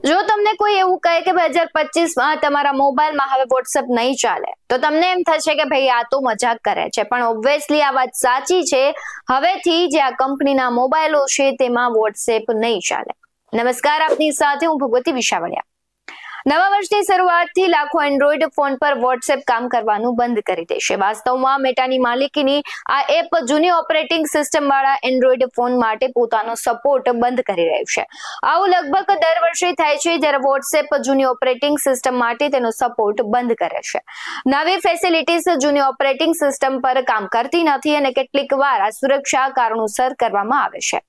જો તમને કોઈ એવું કહે કે 2025માં તમારા મોબાઈલમાં હવે વોટ્સએપ નહીં ચાલે તો તમને એમ થશે કે ભાઈ આ તો મજાક કરે છે, પણ ઓબ્વિયસલી આ વાત સાચી છે. હવેથી જે આ કંપનીના મોબાઈલો છે તેમાં વોટ્સએપ નહીં ચાલે. નમસ્કાર, આપની સાથે હું ભગવતી વિશાવડિયા. નવા વર્ષની શરૂઆતથી લાખો એન્ડ્રોઈડ ફોન પર વોટ્સએપ કામ કરવાનું બંધ કરી દેશે. વાસ્તવમાં મેટાની માલિકીની આ એપ જૂની ઓપરેટિંગ સિસ્ટમ વાળા એન્ડ્રોઈડ ફોન માટે પોતાનો સપોર્ટ બંધ કરી રહ્યું છે. આવું લગભગ દર વર્ષે થાય છે જ્યારે વોટ્સએપ જૂની ઓપરેટિંગ સિસ્ટમ માટે તેનો સપોર્ટ બંધ કરે છે. નવી ફેસિલિટીઝ જૂની ઓપરેટિંગ સિસ્ટમ પર કામ કરતી નથી અને કેટલીક વાર આ સુરક્ષા કારણોસર કરવામાં આવે છે.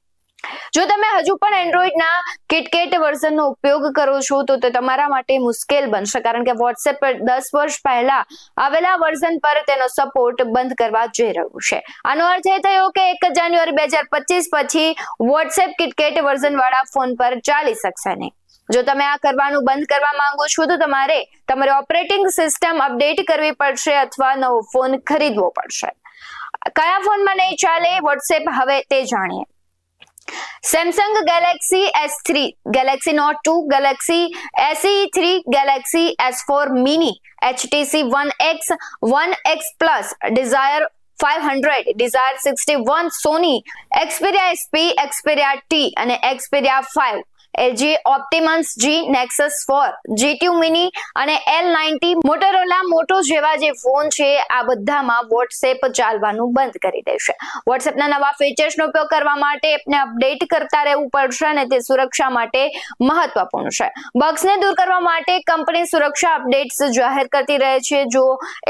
જો તમે હજુ પણ એન્ડ્રોઈડના કિટકેટ વર્ઝનનો ઉપયોગ કરો છો તો તે તમારા માટે મુશ્કેલ બનશે, કારણ કે વોટ્સએપ પર 10 વર્ષ પહેલા આવેલા વર્ઝન પર તેનો સપોર્ટ બંધ કરવા જઈ રહ્યું છે. આનો અર્થ એ થયો કે 1 જાન્યુઆરી 2025 પછી વોટ્સએપ કિટકેટ વર્ઝન વાળા ફોન પર ચાલી શકશે નહીં. જો તમે આ કરવાનું બંધ કરવા માંગો છો તો તમારે તમારી ઓપરેટિંગ સિસ્ટમ અપડેટ કરવી પડશે અથવા નવો ફોન ખરીદવો પડશે. કયા ફોનમાં નહીં ચાલે વોટ્સએપ હવે તે જાણીએ. Samsung Galaxy S3, Galaxy Note 2, Galaxy SE3, Galaxy S4 Mini, HTC One X, One X Plus, Desire 500, Desire 61, Sony, Xperia SP, Xperia T અને Xperia 5, LG Optimus G, Nexus 4, G2 Mini અને L90, Motorola Moto જેવા જે phone છે આ બધામાં WhatsApp ચાલવાનું બંધ કરી દેશે. વોટ્સએપના નવા ફીચર્સનો ઉપયોગ કરવા માટે એપને અપડેટ કરતા રહેવું પડશે અને તે સુરક્ષા માટે મહત્વપૂર્ણ છે. બગ્સને દૂર કરવા માટે કંપની સુરક્ષા અપડેટ્સ જાહેર કરતી રહે છે. જો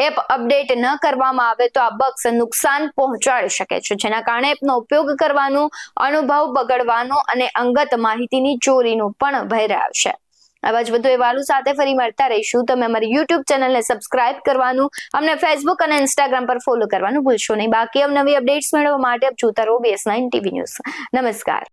એપ અપડેટ ન કરવામાં આવે તો આ બગ્સ નુકસાન પહોંચાડી શકે છે, જેના કારણે એપનો ઉપયોગ કરવાનો અનુભવ બગડવાનો અને અંગત માહિતીની ચોરીનો પણ ભય રહેશે. આવા જ વધુ અહેવાલો સાથે ફરી મળતા રહીશું. તમે અમારી YouTube ચેનલને સબસ્ક્રાઇબ કરવાનું, અમને Facebook અને Instagram પર ફોલો કરવાનું ભૂલશો નહીં. બાકી નવી અપડેટ્સ મેળવવા માટે આપ જોતા રહો BS9 TV ન્યૂઝ. નમસ્કાર.